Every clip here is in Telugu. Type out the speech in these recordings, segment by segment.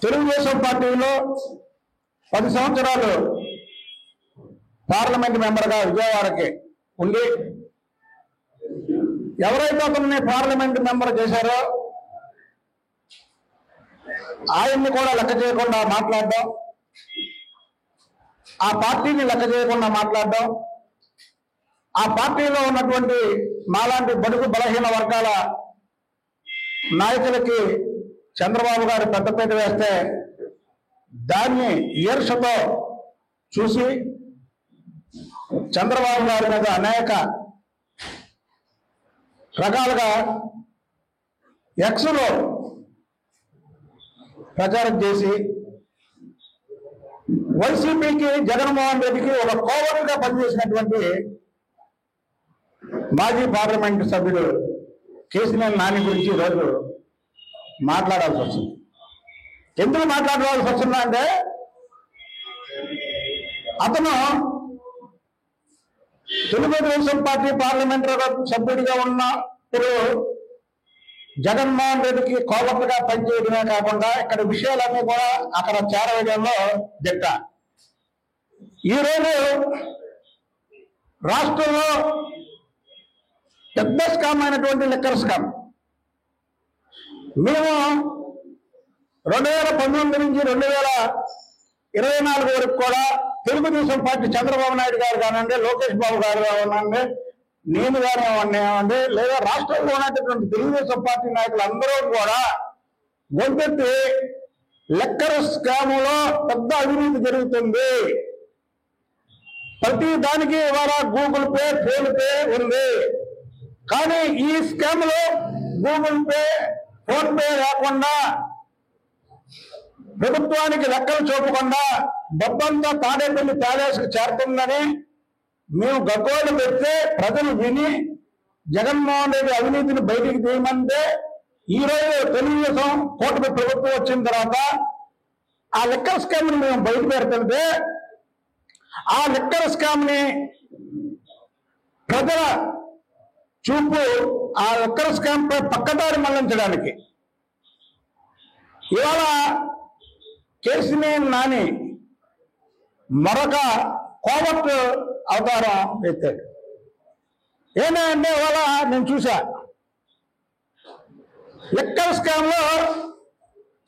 తెలుగుదేశం పార్టీలో 10 సంవత్సరాలు పార్లమెంట్ మెంబర్గా విజయవాడకి ఉండి ఎవరైతే అతన్ని పార్లమెంట్ మెంబర్ చేశారో ఆయన్ని కూడా లెక్క చేయకుండా మాట్లాడడం, ఆ పార్టీని లెక్క చేయకుండా మాట్లాడడం, ఆ పార్టీలో ఉన్నటువంటి మాలాంటి బడుగు బలహీన వర్గాల నాయకులకి చంద్రబాబు గారు పెద్దపీట వేస్తే దాన్ని ఈర్షతో చూసి చంద్రబాబు గారి మీద అనేక రకాలుగా ఎక్స్లో ప్రచారం చేసి వైసీపీకి జగన్మోహన్ రెడ్డికి ఒక కోవర్గా పనిచేసినటువంటి మాజీ పార్లమెంటు సభ్యుడు కేసీఆర్ నాని గురించి ఈరోజు మాట్లాడాల్సి వస్తుంది. ఎందుకు మాట్లాడాల్సి వస్తుందా అంటే అతను తెలుగుదేశం పార్టీ పార్లమెంటరీ సభ్యుడిగా ఉన్నప్పుడు జగన్మోహన్ రెడ్డికి కోవర్గా పనిచేయడమే కాకుండా ఇక్కడ విషయాలన్నీ కూడా అక్కడ చేరవేయడంలో దిట్ట. ఈరోజు రాష్ట్రంలో పెద్ద స్కామ్ అయినటువంటి లిక్కర్ స్కామ్ మేము 2019 నుంచి 2024 వరకు కూడా తెలుగుదేశం పార్టీ చంద్రబాబు నాయుడు గారు కానివ్వండి, లోకేష్ బాబు గారు కానివ్వండి, నేను కానివ్వండి, లేదా రాష్ట్రంలో ఉన్నటువంటి తెలుగుదేశం పార్టీ నాయకులు అందరూ కూడా గొంతెత్తి లిక్కర్ స్కాములో పెద్ద అవినీతి జరుగుతుంది, ప్రతి దానికి ఇవాళ గూగుల్ పే, ఫోన్ పే ఉంది, కానీ ఈ స్కామ్ లో గూగుల్ పే, ఫోన్ పే లేకుండా ప్రభుత్వానికి లెక్కలు చూపకుండా డబ్బంతా తాడేపల్లి ప్యాలెస్కి చేరుతుందని మేము గగ్గోలు పెడితే ప్రజలు విని జగన్మోహన్ రెడ్డి అవినీతిని బయటికి తీయమంటే ఈరోజు తెలుగుదేశం కూటమి ప్రభుత్వం వచ్చిన తర్వాత ఆ లిక్కర్ స్కామ్ ని మేము బయట పెడుతుంటే ఆ లిక్కర్ స్కామ్ ని ప్రజల చూపు ఆ లిక్కర్ స్కామ్ పై పక్కదారి మళ్లించడానికి ఇవాళ కేసీఆర్ నాని మరొక కోవర్ట్ అవతారం ఎత్తాడు. ఏమంటే ఇవాళ నేను చూసా లిక్కర్ స్కామ్ లో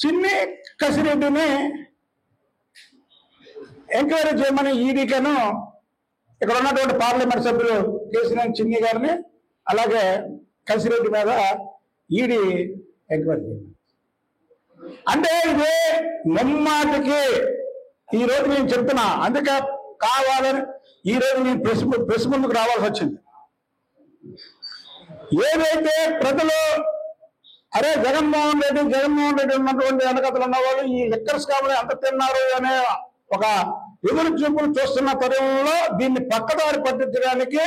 చిన్ని కసిరెడ్డిని ఎంక్వైరీ చేయమని ఈడీకను ఇక్కడ ఉన్నటువంటి పార్లమెంట్ సభ్యులు కేసీఆర్ చిన్ని గారిని అలాగే కసిరెడ్డి మీద ఈడీ ఎంక్వైరీ చేయమని అంటే ఇది ముమ్మాటికి ఈరోజు నేను చెప్తున్నా. అందుకే కావాలని ఈరోజు నేను ప్రెస్ ముందుకు రావాల్సి వచ్చింది. ఏదైతే ప్రజలు అరే జగన్మోహన్ రెడ్డి ఉన్నటువంటి వెనకతలు ఉన్నవాళ్ళు ఈ లిక్కర్ స్కామ్ ఎంత తిన్నారు అనే ఒక ఎదురు చూపులు చూస్తున్న తరుణంలో దీన్ని పక్కదారి పట్టించడానికి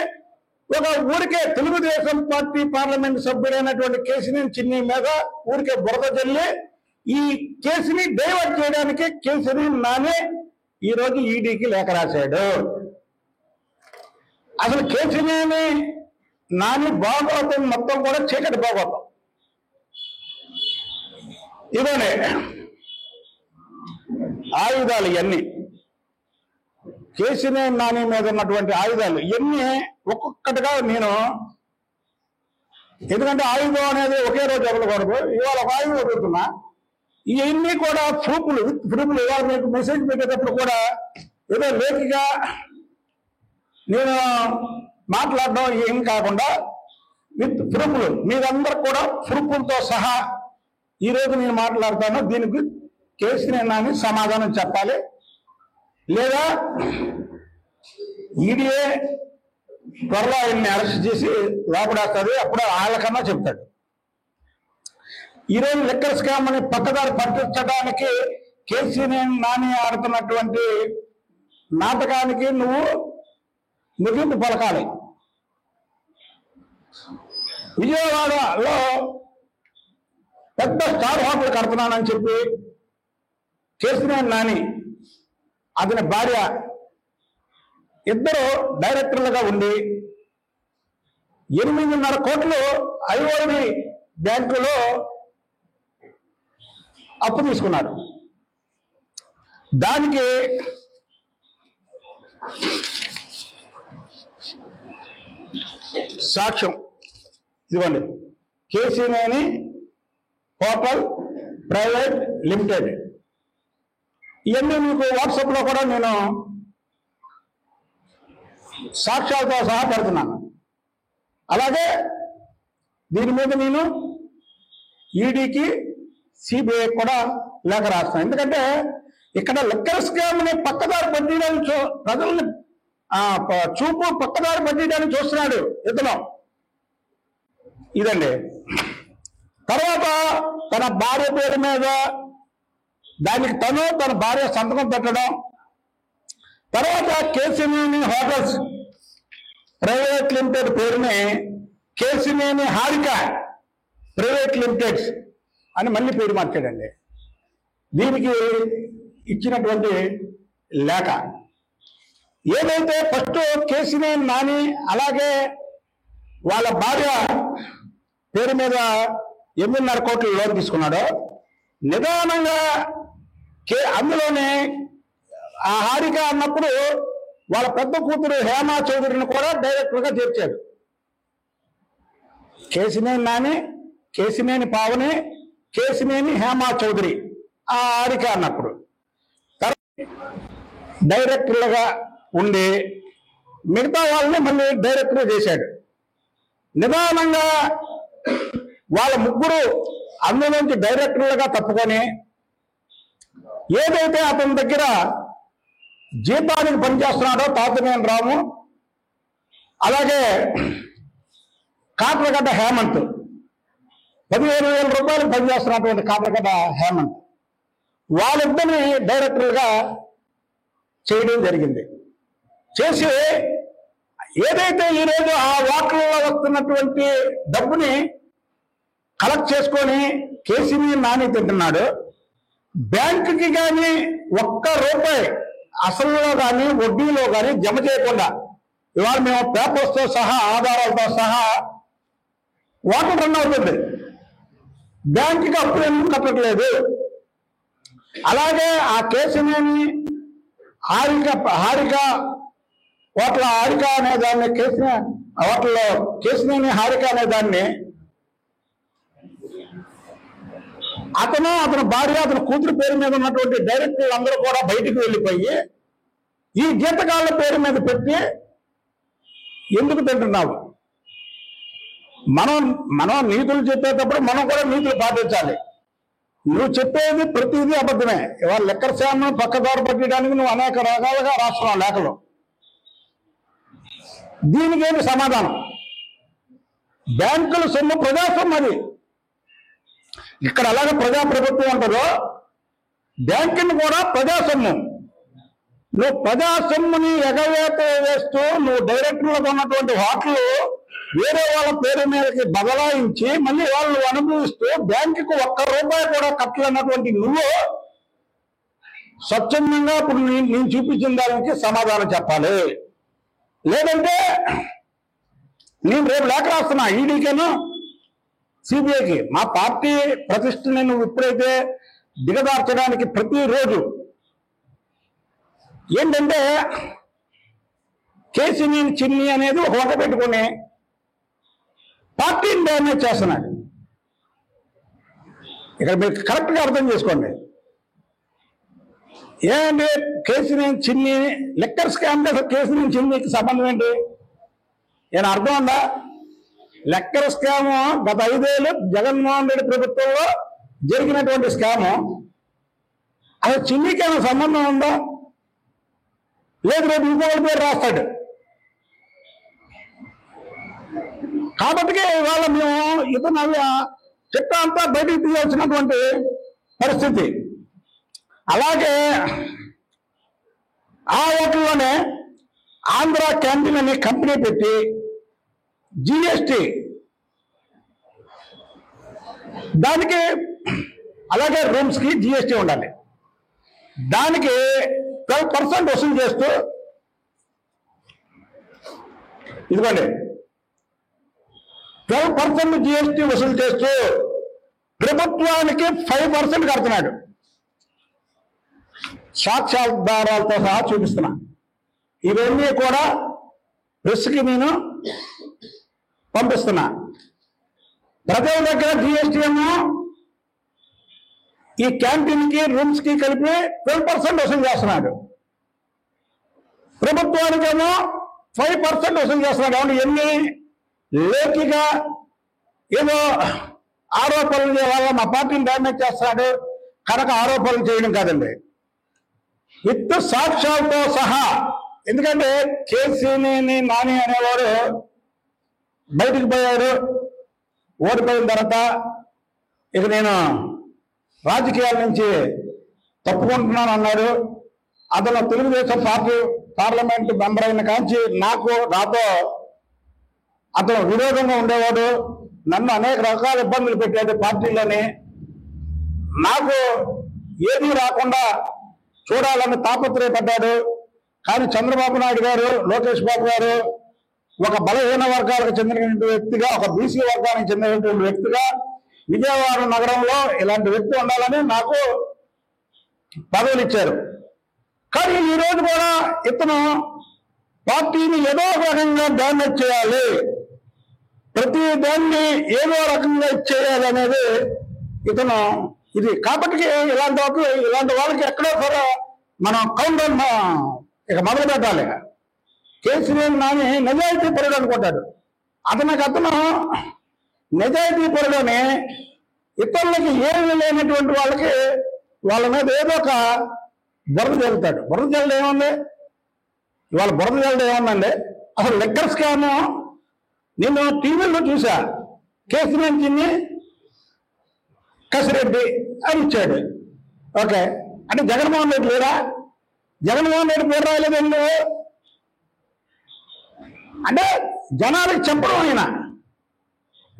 ఒక ఊరికే తెలుగుదేశం పార్టీ పార్లమెంట్ సభ్యుడైనటువంటి కేసీఆర్ చిన్ని మీద ఊరికే బురద జల్లి ఈ కేసుని డైవర్ట్ చేయడానికి కేసీఆర్ నాని ఈరోజు ఈడీకి లేఖ రాశాడు. అసలు కేసీఆర్ నాని భాగవతం మొత్తం కూడా చీకటి భాగవతం. ఇవన్నీ ఆయుధాలు ఇవన్నీ కేసీఆర్ నాని మీద ఉన్నటువంటి ఆయుధాలు ఇవన్నీ ఒక్కొక్కటిగా నేను ఎందుకంటే ఆయుధం అనేది ఒకే రోజు వదలకూడదు. ఇవాళ ఒక ఆయుధం వదులుతున్నా. ఇవన్నీ కూడా ప్రూఫ్లు ఇవాళ మీకు మెసేజ్ పెట్టేటప్పుడు కూడా ఏదో లేఖగా నేను మాట్లాడడం ఏం కాకుండా విత్ ప్రూఫ్లు మీరందరూ కూడా ప్రూఫ్లతో సహా ఈరోజు నేను మాట్లాడతాను. దీనికి కేసీఆర్ నాని సమాధానం చెప్పాలి, లేదా ఈడీఏ త్వరలో ఆయన్ని అరెస్ట్ చేసి లోపడేస్తుంది. అప్పుడు వాళ్ళకన్నా చెప్తాడు. ఈరోజు లిక్కర్ స్కామ్ అని పక్కదారి పట్టించడానికి కేసీఆర్ నాని ఆడుతున్నటువంటి నాటకానికి నువ్వు ముగింపు పలకాలి. విజయవాడలో పెద్ద స్టార్ హోటల్ కడుతున్నానని చెప్పి కేసీఆర్ నాని అతని భార్య ఇద్దరు డైరెక్టర్లుగా ఉండి 8.5 కోట్లు ఐఓబి బ్యాంకులో అప్పు తీసుకున్నారు. దానికి సాక్ష్యం ఇదిగోండి, కేసీనేని హోటల్ ప్రైవేట్ లిమిటెడ్. ఇవన్నీ మీకు వాట్సాప్లో కూడా నేను సాక్ష్యాలతో సహా పెడుతున్నాను. అలాగే దీని మీద నేను ఈడీకి సిబిఐ కూడా లేఖ రాస్తాను. ఎందుకంటే ఇక్కడ లిక్కర్ స్కామ్ని పక్కదారి పట్టించడానికి ప్రజల్ని చూపు పక్కదారి పట్టించడానికి చూస్తున్నాడు ఇతను. ఇదండి. తర్వాత తన భార్య పేరు మీద దానికి తన భార్య సంతకం పెట్టడం, తర్వాత కేసీనేని హోటల్స్ ప్రైవేట్ లిమిటెడ్ పేరుని కేసీనేని హారిక ప్రైవేట్ లిమిటెడ్స్ అని మళ్ళీ పేరు మార్చాడండి. దీనికి ఇచ్చినటువంటి లేఖ ఏదైతే ఫస్ట్ కేసీనేని నాని అలాగే వాళ్ళ భార్య పేరు మీద 8.5 కోట్ల లోన్ తీసుకున్నాడో, నిదానంగా అందులోనే ఆ హారిక అన్నప్పుడు వాళ్ళ పెద్ద కూతురు హేమా చౌదరిని కూడా డైరెక్టర్గా చేర్చాడు. కేసీనేని నాని, కేసీనేని పావని, కేసీనేని హేమా చౌదరి ఆ హారిక అన్నప్పుడు డైరెక్టర్లుగా ఉండి మిగతా వాళ్ళని మళ్ళీ డైరెక్టర్ చేశాడు. నిదానంగా వాళ్ళ ముగ్గురు అందులోంచి డైరెక్టర్లుగా తప్పుకొని ఏదైతే అతని దగ్గర జీతానికి పనిచేస్తున్నాడో తాతినేని రాము, అలాగే కాట్రగడ్డ హేమంత్, 15,000 రూపాయలకు పనిచేస్తున్నటువంటి కాట్రగడ్డ హేమంత్, వాళ్ళిద్దరిని డైరెక్టర్లుగా చేయడం జరిగింది. చేసి ఏదైతే ఈరోజు ఆ వాటర్లో వస్తున్నటువంటి డబ్బుని కలెక్ట్ చేసుకొని కేసీనేని నాని తింటున్నాడు, బ్యాంకుకి కానీ ఒక్క రూపాయి అసలులో కానీ వడ్డీలో కానీ జమ చేయకుండా ఇవాళ మేము పేపర్స్తో సహా ఆధారాలతో సహా వాటర్ రన్ అవుతుంది, బ్యాంకుకి అప్పులు ఎందుకు కట్టట్లేదు. అలాగే ఆ కేసీనేని హారిక వాటిలో హారిక అనే దాన్ని వాటిలో కేసీనేని హారిక అనే దాన్ని అతని భార్య అతని కూతురు పేరు మీద ఉన్నటువంటి డైరెక్టర్లు అందరూ కూడా బయటికి వెళ్ళిపోయి ఈ జీతకాళ్ళ పేరు మీద పెట్టి ఎందుకు తింటున్నావు? మనం నీతులు చెప్పేటప్పుడు మనం కూడా నీతులు పాటించాలి. నువ్వు చెప్పేది ప్రతిదీ అబద్ధమే. ఇవాళ లెక్కర్ శామను పక్కదారి పట్టడానికి నువ్వు అనేక రకాలుగా రాస్తున్నావు లేఖలు. దీనికేమి సమాధానం? బ్యాంకుల సొమ్ము ప్రజాస్వామ్యం, అది ఇక్కడ అలాగే ప్రజాప్రభుత్వం ఉంటుందో బ్యాంకుని కూడా ప్రజాసొమ్ము. నువ్వు ప్రజాసొమ్ముని ఎగవేత వేస్తూ నువ్వు డైరెక్టర్లుగా ఉన్నటువంటి హోటల్ వేరే వాళ్ళ పేరు మీదకి బదలాయించి మళ్ళీ వాళ్ళు అనుభవిస్తూ బ్యాంకుకు ఒక్క రూపాయి కూడా కట్టలేనటువంటి నువ్వు స్వచ్ఛందంగా ఇప్పుడు నేను చూపించిన దానికి సమాధానం చెప్పాలి. లేదంటే నేను రేపు లేఖ రాస్తున్నా ఈడీకేను సిబిఐకి. మా పార్టీ ప్రతిష్టని నువ్వు ఇప్పుడైతే దిగదార్చడానికి ప్రతిరోజు ఏంటంటే కేసీనేని చిన్ని అనేది ఒక వంట పెట్టుకుని పార్టీని డ్యామేజ్ చేస్తున్నాడు. ఇక్కడ మీరు కరెక్ట్గా అర్థం చేసుకోండి. ఏంటంటే కేసీనేని చిన్ని లెక్కర్ స్కామ్ కేసీనేని చిన్నికి సంబంధం ఏంటి? నేను అర్థం ఉందా? లెక్కర్ స్కాము గత 5 ఏళ్ళు జగన్మోహన్ రెడ్డి ప్రభుత్వంలో జరిగినటువంటి స్కాము. అసలు చిన్నికి ఏమైనా సంబంధం ఉందా? లేదు, రేపు ఇంకొకరి పేరు రాస్తాడు. కాబట్టి ఇవాళ మేము ఇతను చెత్త అంతా బయటికి తీయాల్సినటువంటి పరిస్థితి. అలాగే ఆ హోటల్లోనే ఆంధ్ర క్యాంటీన్ అనే కంపెనీ పెట్టి జిఎస్టి దానికి, అలాగే రూమ్స్కి జిఎస్టి ఉండాలి, దానికి 12% వసూలు చేస్తూ ఇదిగోండి 12% జిఎస్టి వసూలు చేస్తూ ప్రభుత్వానికి 5% కడుతున్నాడు. సాక్ష్యాధారాలతో సహా చూపిస్తున్నా. ఇవన్నీ కూడా ప్రెస్కి నేను పంపిస్తున్నా. ప్రజల దగ్గర జిఎస్టీ ఏమో ఈ క్యాంటీన్కి రూమ్స్కి కలిపి 12% వసూలు చేస్తున్నాడు. ప్రభుత్వానికేమో 5% వసూలు చేస్తున్నాడు. అవును, ఎన్ని లేఖిగా ఏదో ఆరోపణలు చేయాలో మా పార్టీని డ్యామేజ్ చేస్తున్నాడు కనుక ఆరోపణలు చేయడం కాదండి, విత్ సాక్ష్యాలతో సహా. ఎందుకంటే కేసీని నాని అనేవాడు బయటికి పోయాడు, ఓడిపోయిన తర్వాత ఇక నేను రాజకీయాల నుంచి తప్పుకుంటున్నాను అన్నాడు. అతను తెలుగుదేశం పార్టీ పార్లమెంట్ మెంబర్ అయిన కాంచి నాతో అతను విరోధంగా ఉండేవాడు. నన్ను అనేక రకాల ఇబ్బందులు పెట్టాడు పార్టీలోని. నాకు ఏమీ రాకుండా చూడాలని తాపత్రయపడ్డాడు. కానీ చంద్రబాబు నాయుడు గారు, లోకేష్ బాబు గారు ఒక బలహీన వర్గాలకు చెందినటువంటి వ్యక్తిగా, ఒక బీసీ వర్గానికి చెందినటువంటి వ్యక్తిగా విజయవాడ నగరంలో ఇలాంటి వ్యక్తి ఉండాలని నాకు పదవులు ఇచ్చారు. కానీ ఈరోజు కూడా ఇతను పార్టీని ఏదో రకంగా డ్యామేజ్ చేయాలి, ప్రతి దాన్ని ఏదో రకంగా ఇచ్చేయాలి అనేది ఇతను ఇది. కాబట్టి ఇలాంటి వాళ్ళకి ఎక్కడో సరే మనం కౌంటర్ ఇక మొదలు పెట్టాలి. కేసీఆర్ నాని నిజాయితీ పరుడు అనుకుంటాడు. అతను నిజాయితీ పరుడని ఇతరులకి ఏమీ లేనటువంటి వాళ్ళ మీద ఏదో ఒక బురద జల్లుతాడు. బురద జల్లడం ఏముంది? ఇవాళ బురద జల్లడం ఏముందండి? అసలు లిక్కర్ స్కామ్ నేను టీవీలో చూసా. కేసీఆర్ కసిరెడ్డి అని ఇచ్చాడు. ఓకే, అంటే జగన్మోహన్ రెడ్డి లేరా? జగన్మోహన్ రెడ్డి పేరు రాలేదండి. అంటే జనాలకు చెప్పడం ఆయన.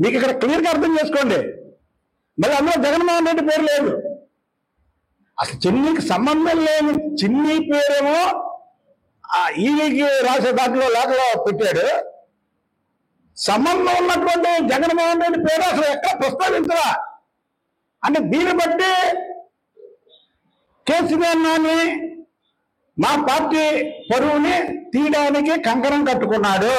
మీకు ఇక్కడ క్లియర్గా అర్థం చేసుకోండి. మళ్ళీ అందులో జగన్మోహన్ రెడ్డి పేరు లేదు. అసలు చిన్నికి సంబంధం లేని చిన్ని పేరేమో ఈవీకి రాసే దాంట్లో లేఖలో పెట్టాడు. సంబంధం ఉన్నటువంటి జగన్మోహన్ రెడ్డి పేరు అసలు ఎక్కడ ప్రస్తావించరా? అంటే దీన్ని బట్టి కేసీఆర్ నాని మా పార్టీ పరువుని తీయడానికి కంకణం కట్టుకున్నాడు.